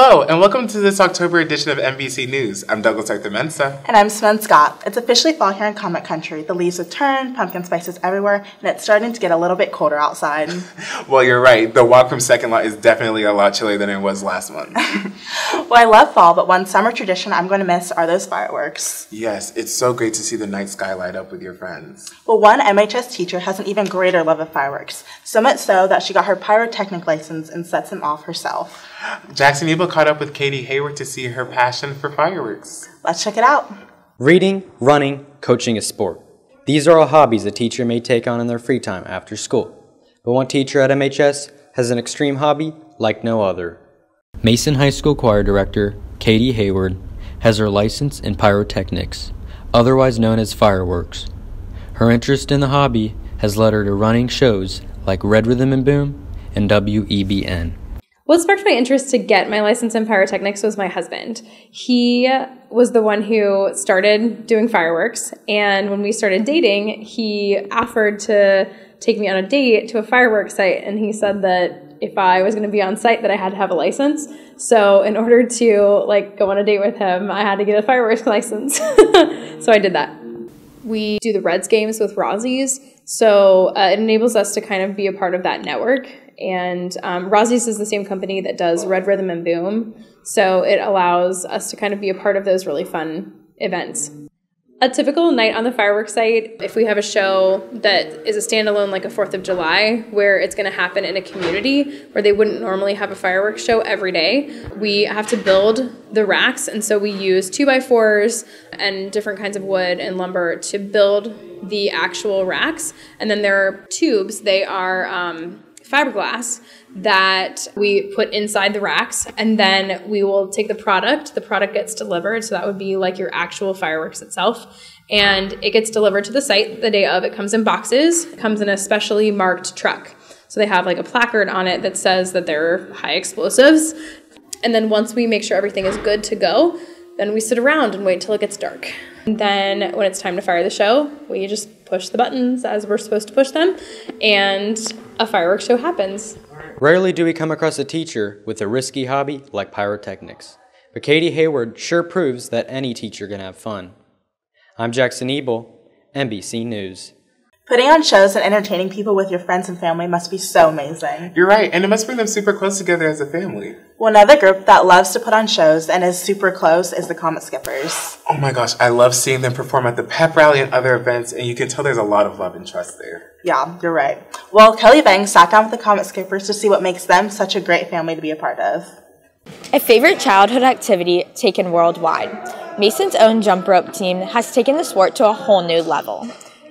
Hello, and welcome to this October edition of MBC News. I'm Douglas Arthur Mensa. And I'm Sven Scott. It's officially fall here in Comic Country. The leaves have turned, pumpkin spice is everywhere, and it's starting to get a little bit colder outside. Well, you're right. The walk from Second Lot is definitely a lot chillier than it was last month. Well, I love fall, but one summer tradition I'm going to miss are those fireworks. Yes, it's so great to see the night sky light up with your friends. Well, one MHS teacher has an even greater love of fireworks, so much so that she got her pyrotechnic license and sets them off herself. Jackson Ebel caught up with Katie Hayward to see her passion for fireworks. Let's check it out. Reading, running, coaching a sport. These are all hobbies a teacher may take on in their free time after school. But one teacher at MHS has an extreme hobby like no other. Mason High School Choir Director Katie Hayward has her license in pyrotechnics, otherwise known as fireworks. Her interest in the hobby has led her to running shows like Red Rhythm and Boom and WEBN. What sparked my interest to get my license in pyrotechnics was my husband. He was the one who started doing fireworks, and when we started dating, he offered to take me on a date to a fireworks site, and he said that if I was going to be on site that I had to have a license. So in order to go on a date with him, I had to get a fireworks license. So I did that. We do the Reds games with Rosie's, so it enables us to kind of be a part of that network. And Rosie's is the same company that does Red Rhythm and Boom, so it allows us to kind of be a part of those really fun events. A typical night on the fireworks site, if we have a show that is a standalone like a 4th of July, where it's going to happen in a community where they wouldn't normally have a fireworks show every day, we have to build the racks, and so we use 2x4s and different kinds of wood and lumber to build the actual racks. And then there are tubes. They are fiberglass that we put inside the racks, and then we will take the product gets delivered, so that would be like your actual fireworks itself, and it gets delivered to the site the day of. It comes in boxes, it comes in a specially marked truck, so they have like a placard on it that says that they're high explosives. And then once we make sure everything is good to go, then we sit around and wait till it gets dark. And then when it's time to fire the show, we just push the buttons as we're supposed to push them, and a fireworks show happens. Rarely do we come across a teacher with a risky hobby like pyrotechnics, but Katie Hayward sure proves that any teacher can have fun. I'm Jackson Ebel, NBC News. Putting on shows and entertaining people with your friends and family must be so amazing. You're right, and it must bring them super close together as a family. Well, another group that loves to put on shows and is super close is the Comet Skippers. Oh my gosh, I love seeing them perform at the pep rally and other events, and you can tell there's a lot of love and trust there. Yeah, you're right. Well, Kelly Bang sat down with the Comet Skippers to see what makes them such a great family to be a part of. A favorite childhood activity taken worldwide. Mason's own jump rope team has taken the sport to a whole new level.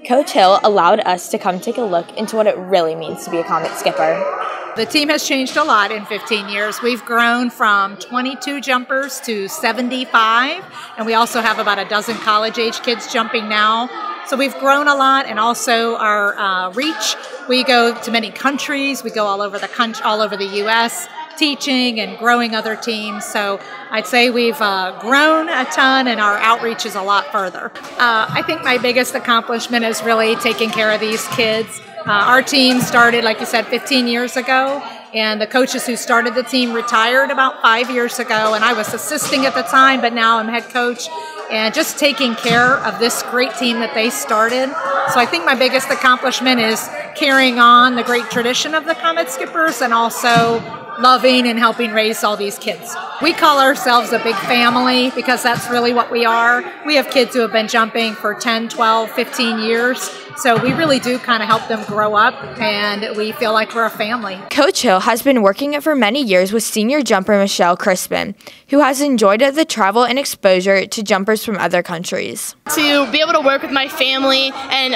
Coach Hill allowed us to come take a look into what it really means to be a Comet Skipper. The team has changed a lot in 15 years. We've grown from 22 jumpers to 75, and we also have about a dozen college-age kids jumping now. So we've grown a lot, and also our reach. We go to many countries. We go all over the U.S., teaching and growing other teams. So I'd say we've grown a ton, and our outreach is a lot further. I think my biggest accomplishment is really taking care of these kids. Our team started, like you said, 15 years ago, and the coaches who started the team retired about 5 years ago, and I was assisting at the time, but now I'm head coach, and just taking care of this great team that they started. So I think my biggest accomplishment is carrying on the great tradition of the Comet Skippers, and also loving and helping raise all these kids. We call ourselves a big family because that's really what we are. We have kids who have been jumping for 10, 12, 15 years. So we really do kind of help them grow up, and we feel like we're a family. Coach Hill has been working for many years with senior jumper Michelle Crispin, who has enjoyed the travel and exposure to jumpers from other countries. To be able to work with my family and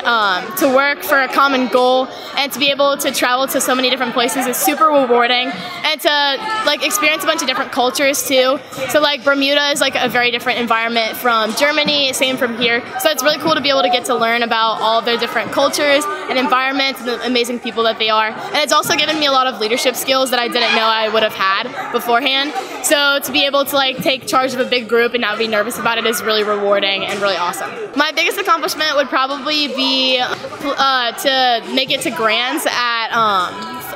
to work for a common goal and to be able to travel to so many different places is super rewarding, and to experience a bunch of different cultures too. So Bermuda is a very different environment from Germany, same from here. So it's really cool to be able to get to learn about all of their different cultures and environments and the amazing people that they are. And it's also given me a lot of leadership skills that I didn't know I would have had beforehand. So to be able to take charge of a big group and not be nervous about it is really rewarding and really awesome. My biggest accomplishment would probably be to make it to Grands at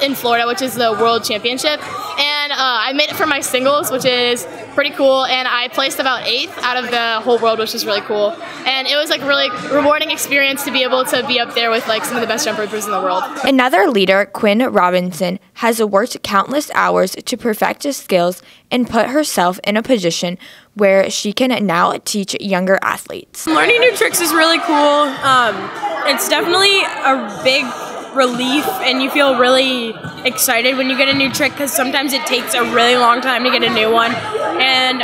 in Florida, which is the World Championship. And I made it for my singles, which is pretty cool, and I placed about 8th out of the whole world, which was really cool. And it was like really rewarding experience to be able to be up there with like some of the best jump ropers in the world. Another leader, Quinn Robinson, has worked countless hours to perfect his skills and put herself in a position where she can now teach younger athletes. Learning new tricks is really cool. It's definitely a big relief, and you feel really excited when you get a new trick because sometimes it takes a really long time to get a new one. And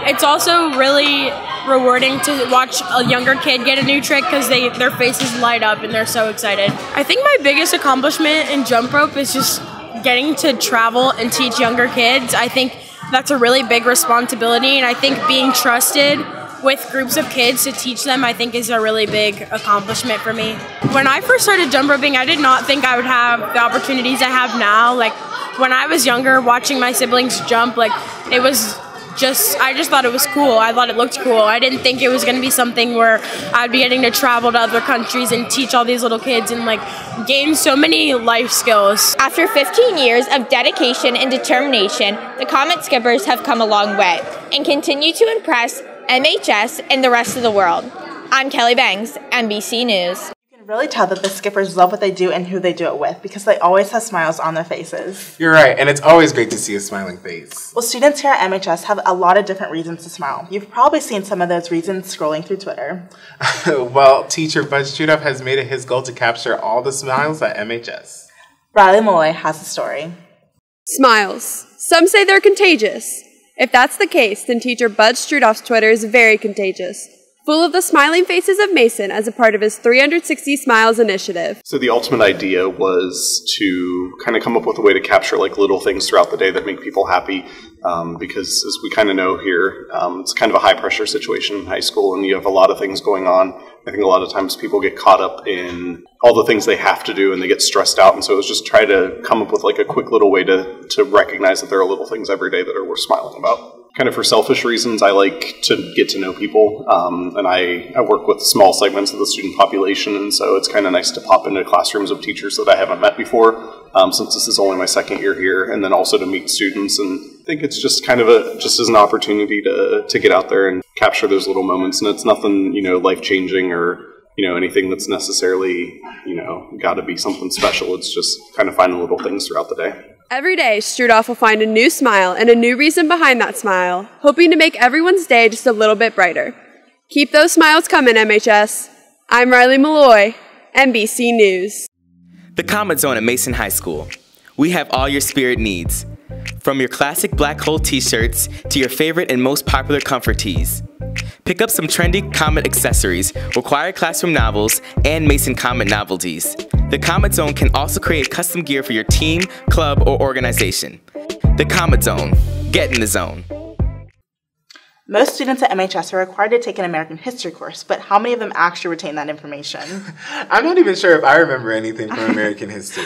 it's also really rewarding to watch a younger kid get a new trick because their faces light up and they're so excited. I think my biggest accomplishment in jump rope is just getting to travel and teach younger kids. I think that's a really big responsibility, and I think being trusted with groups of kids to teach them, I think, is a really big accomplishment for me. When I first started jump roping, I did not think I would have the opportunities I have now. Like, when I was younger, watching my siblings jump, like, it was I just thought it was cool. I thought it looked cool. I didn't think it was going to be something where I'd be getting to travel to other countries and teach all these little kids and like gain so many life skills. After 15 years of dedication and determination, the Comet Skippers have come a long way and continue to impress MHS and the rest of the world. I'm Kelly Bangs, MBC News. You can really tell that the skippers love what they do and who they do it with because they always have smiles on their faces. You're right, and it's always great to see a smiling face. Well, students here at MHS have a lot of different reasons to smile. You've probably seen some of those reasons scrolling through Twitter. Well, teacher Bud Strudoff has made it his goal to capture all the smiles at MHS. Riley Malloy has the story. Smiles. Some say they're contagious. If that's the case, then teacher Bud Strudoff's Twitter is very contagious, full of the smiling faces of Mason as a part of his 360 Smiles initiative. So the ultimate idea was to kind of come up with a way to capture like little things throughout the day that make people happy, because as we kind of know here, it's kind of a high pressure situation in high school and you have a lot of things going on. I think a lot of times people get caught up in all the things they have to do and they get stressed out, and so it was just try to come up with like a quick little way to recognize that there are little things every day that are worth smiling about. Kind of for selfish reasons, I like to get to know people, and I work with small segments of the student population, and so it's kind of nice to pop into classrooms of teachers that I haven't met before, since this is only my second year here, and then also to meet students, and I think it's just kind of just as an opportunity to get out there and capture those little moments, and it's nothing, life-changing or, anything that's necessarily, got to be something special. It's just kind of finding little things throughout the day. Every day, Strudoff will find a new smile and a new reason behind that smile, hoping to make everyone's day just a little bit brighter. Keep those smiles coming, MHS. I'm Riley Malloy, MBC News. The Comet Zone at Mason High School. We have all your spirit needs. From your classic black hole t-shirts to your favorite and most popular comfort tees. Pick up some trendy Comet accessories, required classroom novels, and Mason Comet novelties. The Comet Zone can also create custom gear for your team, club, or organization. The Comet Zone. Get in the zone. Most students at MHS are required to take an American history course, but how many of them actually retain that information? I'm not even sure if I remember anything from American history,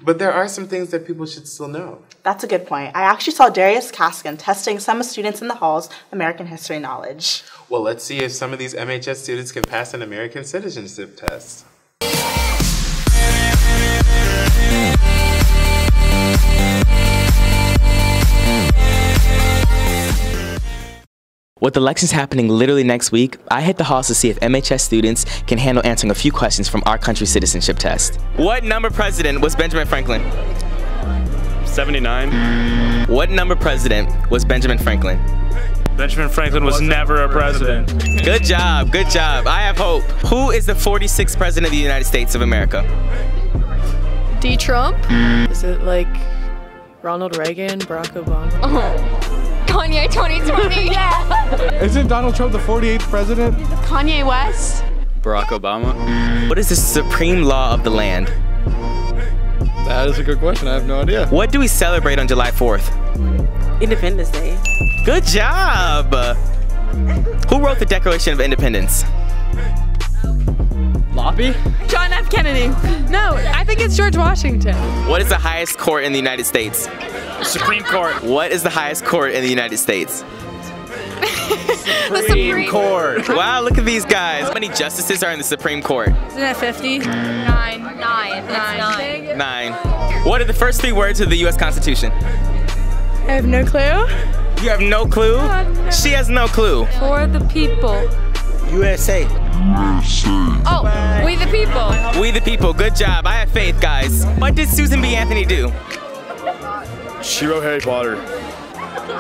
but there are some things that people should still know. That's a good point. I actually saw Darius Kaskin testing some students in the hall's American history knowledge. Well, let's see if some of these MHS students can pass an American citizenship test. With elections happening literally next week, I hit the halls to see if MHS students can handle answering a few questions from our country's citizenship test. What number president was Benjamin Franklin? 79. What number president was Benjamin Franklin? Benjamin Franklin was never a president. Good job, good job. I have hope. Who is the 46th president of the United States of America? D. Trump? Is it like Ronald Reagan, Barack Obama? Oh. Kanye 2020, yeah. Isn't Donald Trump the 48th president? Kanye West? Barack Obama. What is the supreme law of the land? That is a good question. I have no idea. What do we celebrate on July 4th? Independence Day. Good job. Who wrote the Declaration of Independence? Loppy? John F. Kennedy. No, I think it's George Washington. What is the highest court in the United States? The Supreme Court. What is the highest court in the United States? The Supreme Court. Wow, look at these guys. How many justices are in the Supreme Court? Isn't that 50? Nine. Nine. What are the first 3 words of the U.S. Constitution? I have no clue. You have no clue? She has no clue. For the people. USA. Oh, we the people. We the people. Good job. I have faith, guys. What did Susan B. Anthony do? She wrote Harry Potter.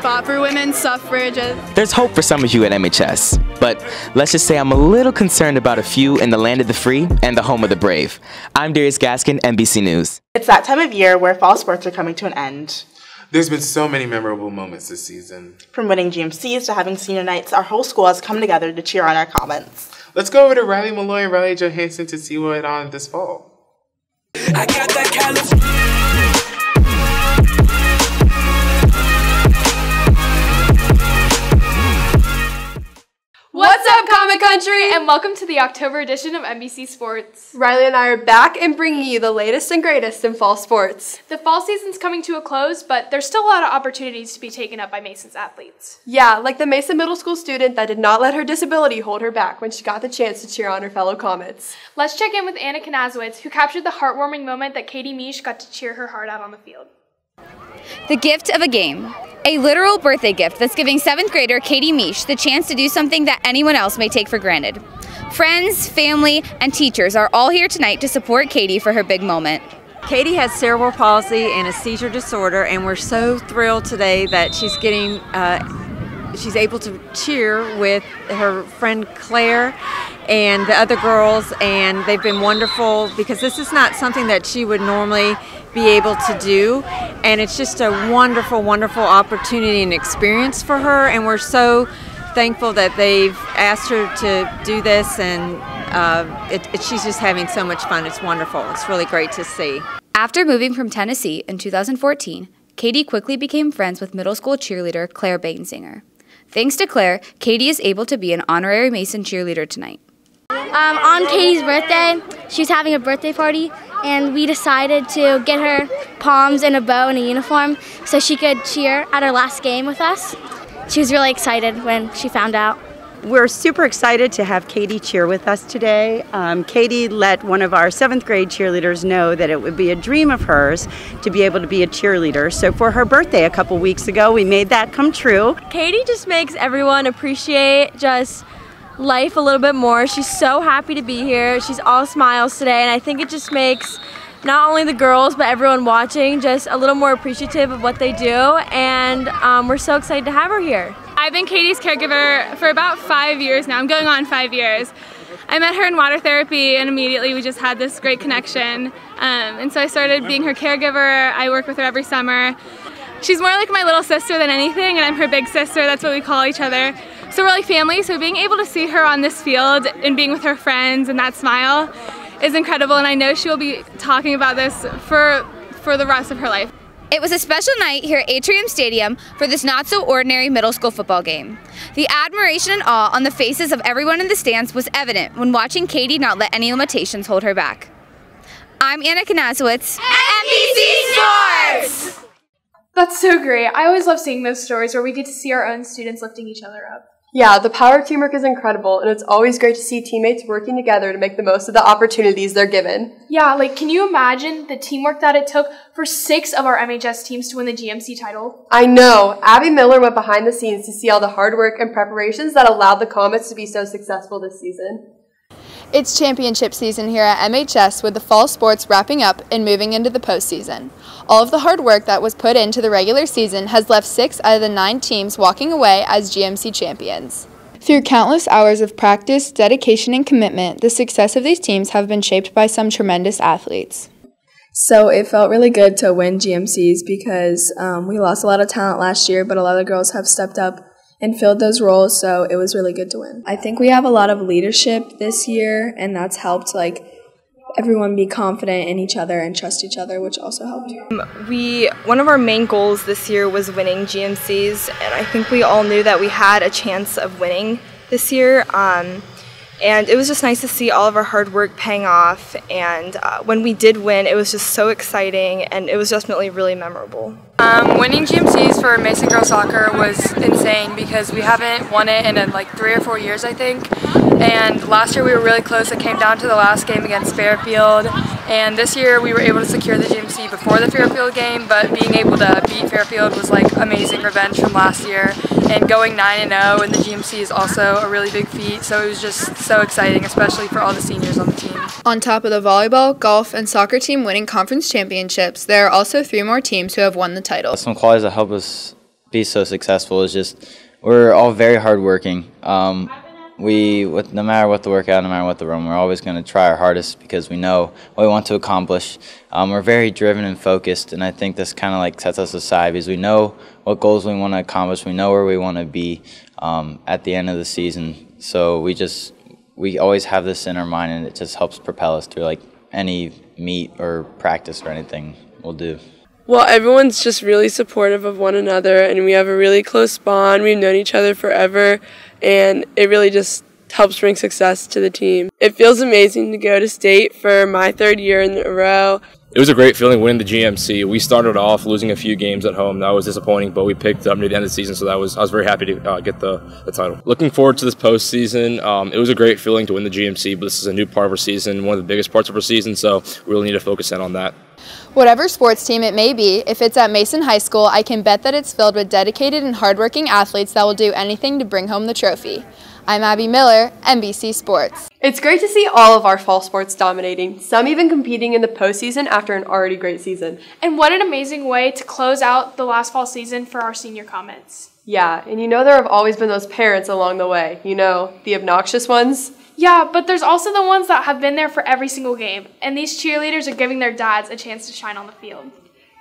Fought for women's suffrages. There's hope for some of you at MHS, but let's just say I'm a little concerned about a few in the land of the free and the home of the brave. I'm Darius Gaskin, NBC News. It's that time of year where fall sports are coming to an end. There's been so many memorable moments this season. From winning GMCs to having senior nights, our whole school has come together to cheer on our Comets. Let's go over to Riley Malloy and Riley Johansson to see what went on this fall. I got that California. What's up, Comic Country? And welcome to the October edition of MBC Sports. Riley and I are back and bringing you the latest and greatest in fall sports. The fall season's coming to a close, but there's still a lot of opportunities to be taken up by Mason's athletes. Yeah, like the Mason Middle School student that did not let her disability hold her back when she got the chance to cheer on her fellow Comets. Let's check in with Anna Kanazowitz, who captured the heartwarming moment that Katie Misch got to cheer her heart out on the field. The gift of a game. A literal birthday gift that's giving 7th grader Katie Misch the chance to do something that anyone else may take for granted. Friends, family, and teachers are all here tonight to support Katie for her big moment. Katie has cerebral palsy and a seizure disorder, and we're so thrilled today that she's getting, she's able to cheer with her friend Claire and the other girls, and they've been wonderful because this is not something that she would normally be able to do, and it's just a wonderful, wonderful opportunity and experience for her, and we're so thankful that they've asked her to do this, and she's just having so much fun. It's wonderful. It's really great to see. After moving from Tennessee in 2014, Katie quickly became friends with middle school cheerleader Claire Bainsinger. Thanks to Claire, Katie is able to be an honorary Mason cheerleader tonight. On Katie's birthday, she was having a birthday party, and we decided to get her palms and a bow and a uniform so she could cheer at her last game with us. She was really excited when she found out. We're super excited to have Katie cheer with us today. Katie let one of our 7th grade cheerleaders know that it would be a dream of hers to be able to be a cheerleader. So for her birthday a couple weeks ago, we made that come true. Katie just makes everyone appreciate just life a little bit more. She's so happy to be here. She's all smiles today, and I think it just makes not only the girls but everyone watching just a little more appreciative of what they do, and we're so excited to have her here. I've been Katie's caregiver for about 5 years now. I'm going on 5 years. I met her in water therapy, and immediately we just had this great connection, and so I started being her caregiver. I work with her every summer. She's more like my little sister than anything, and I'm her big sister. That's what we call each other. So we're like family, so being able to see her on this field and being with her friends and that smile is incredible, and I know she will be talking about this for the rest of her life. It was a special night here at Atrium Stadium for this not-so-ordinary middle school football game. The admiration and awe on the faces of everyone in the stands was evident when watching Katie not let any limitations hold her back. I'm Anna Kanazowitz, MBC Sports! That's so great. I always love seeing those stories where we get to see our own students lifting each other up. Yeah, the power of teamwork is incredible, and it's always great to see teammates working together to make the most of the opportunities they're given. Yeah, like, can you imagine the teamwork that it took for 6 of our MHS teams to win the GMC title? I know. Abby Miller went behind the scenes to see all the hard work and preparations that allowed the Comets to be so successful this season. It's championship season here at MHS, with the fall sports wrapping up and moving into the postseason. All of the hard work that was put into the regular season has left 6 out of the 9 teams walking away as GMC champions. Through countless hours of practice, dedication, and commitment, the success of these teams have been shaped by some tremendous athletes. So it felt really good to win GMCs because we lost a lot of talent last year, but a lot of girls have stepped up and filled those roles, so it was really good to win. I think we have a lot of leadership this year, and that's helped everyone be confident in each other and trust each other, which also helped. One of our main goals this year was winning GMCs, and I think we all knew that we had a chance of winning this year. And it was just nice to see all of our hard work paying off, and when we did win, it was just so exciting, and it was definitely really memorable. Winning GMCs for Mason Girls Soccer was insane because we haven't won it in 3 or 4 years, I think. And last year we were really close. It came down to the last game against Fairfield, And this year we were able to secure the GMC before the Fairfield game, but being able to beat Fairfield was like amazing revenge from last year. And going 9-0 in the GMC is also a really big feat, so it was just so exciting, especially for all the seniors on the team. On top of the volleyball, golf, and soccer team winning conference championships, there are also 3 more teams who have won the title. Some qualities that help us be so successful is just we're all very hardworking. No matter what the workout, no matter what the run, we're always going to try our hardest because we know what we want to accomplish. We're very driven and focused, and I think this kind of like sets us aside because we know what goals we want to accomplish. We know where we want to be at the end of the season. So we always have this in our mind, and it just helps propel us through like any meet or practice or anything we'll do. Well, everyone's just really supportive of one another, and we have a really close bond. We've known each other forever, and it really just helps bring success to the team. It feels amazing to go to state for my 3rd year in a row. It was a great feeling winning the GMC. We started off losing a few games at home. That was disappointing, but we picked up near the end of the season, so I was very happy to get the title. Looking forward to this postseason. It was a great feeling to win the GMC, but this is a new part of our season, one of the biggest parts of our season, so we really need to focus in on that. Whatever sports team it may be, if it's at Mason High School, I can bet that it's filled with dedicated and hardworking athletes that will do anything to bring home the trophy. I'm Abby Miller, MBC Sports. It's great to see all of our fall sports dominating, some even competing in the postseason after an already great season. And what an amazing way to close out the last fall season for our senior Comets. Yeah, and there have always been those parents along the way, the obnoxious ones. Yeah, but there's also the ones that have been there for every single game, and these cheerleaders are giving their dads a chance to shine on the field.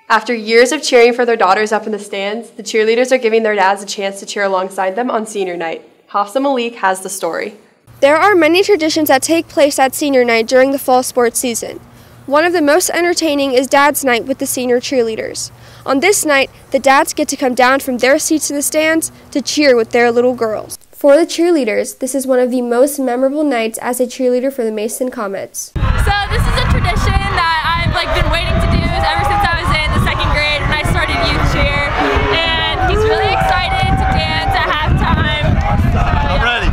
After years of cheering for their daughters up in the stands, the cheerleaders are giving their dads a chance to cheer alongside them on senior night. Hafsa Malik has the story. There are many traditions that take place at senior night during the fall sports season. One of the most entertaining is Dad's Night with the senior cheerleaders. On this night, the dads get to come down from their seats in the stands to cheer with their little girls. For the cheerleaders, this is one of the most memorable nights as a cheerleader for the Mason Comets. So this is a tradition that I've been waiting to do ever since I was in the 2nd grade when I started youth cheer. And he's really excited to dance at halftime. I'm ready.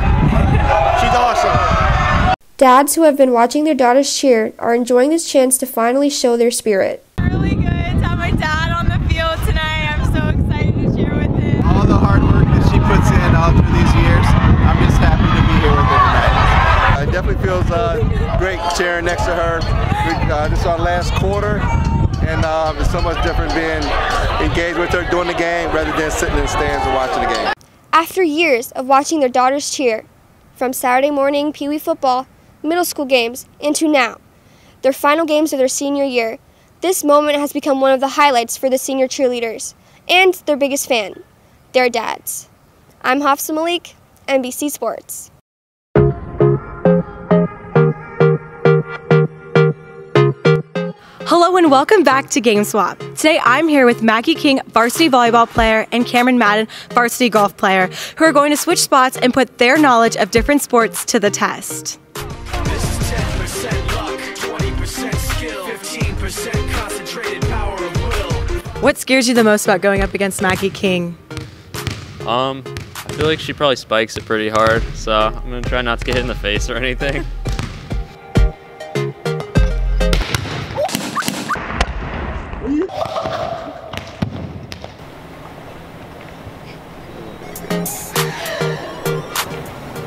She's awesome. Dads who have been watching their daughters cheer are enjoying this chance to finally show their spirit. Really good to have my dad on the field tonight. I'm so excited to cheer with him. All the hard work that she puts in all through these years, I'm just happy to be here with her tonight. It definitely feels great cheering next to her. This is our last quarter, and it's so much different being engaged with her during the game rather than sitting in the stands and watching the game. After years of watching their daughters cheer, from Saturday morning Pee Wee football, middle school games, into now, their final games of their senior year, this moment has become one of the highlights for the senior cheerleaders and their biggest fan, their dads. I'm Hafsa Malik, MBC Sports. Hello and welcome back to Game Swap. Today I'm here with Maggie King, varsity volleyball player, and Cameron Madden, varsity golf player, who are going to switch spots and put their knowledge of different sports to the test. This is 10% luck, 20% skill, 15% concentrated power of will. What scares you the most about going up against Maggie King? I feel like she probably spikes it pretty hard, so I'm going to try not to get hit in the face or anything.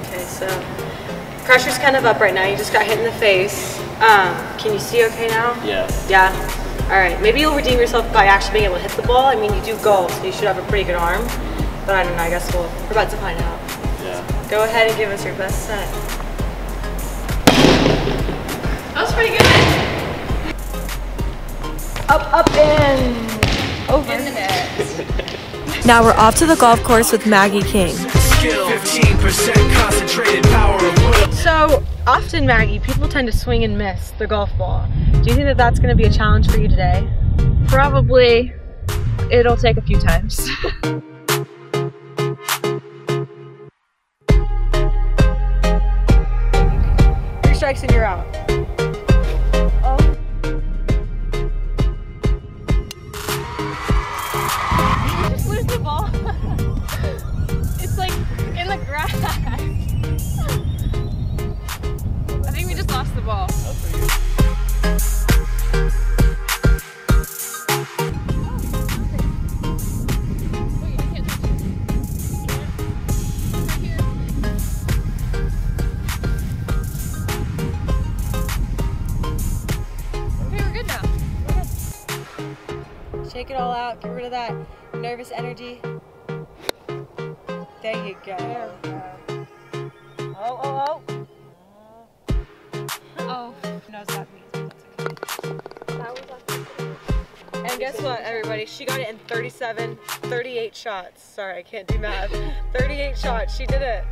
Okay, so pressure's kind of up right now. You just got hit in the face. Can you see okay now? Yeah. Yeah? Alright, maybe you'll redeem yourself by actually being able to hit the ball. I mean, you do golf, so you should have a pretty good arm. But I don't know, I guess we're about to find out. Yeah. Go ahead and give us your best set. That was pretty good. Up, and over. In the net. Now we're off to the golf course with Maggie King. Skill, 15% concentrated power of will. So often, Maggie, people tend to swing and miss the golf ball. Do you think that that's going to be a challenge for you today? Probably. It'll take a few times. 3 strikes and you're out. It's like in the grass. I think we just lost the ball. Shake it all out. Get rid of that nervous energy. There you go. There we go. Oh. Oh. Knows that means, but that's okay. And guess what, everybody? She got it in 38 shots. Sorry, I can't do math. 38 shots. She did it.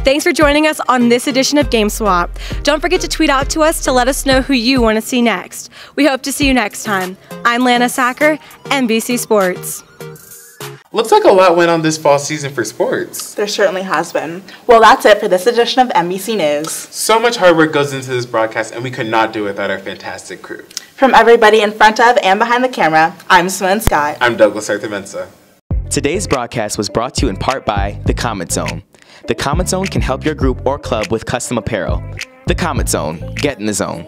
Thanks for joining us on this edition of Game Swap. Don't forget to tweet out to us to let us know who you want to see next. We hope to see you next time. I'm Lana Sacker, MBC Sports. Looks like a lot went on this fall season for sports. There certainly has been. Well, that's it for this edition of MBC News. So much hard work goes into this broadcast, and we could not do it without our fantastic crew. From everybody in front of and behind the camera, I'm Simone Scott. I'm Douglas Artemensa. Today's broadcast was brought to you in part by The Comet Zone. The Comet Zone can help your group or club with custom apparel. The Comet Zone. Get in the zone.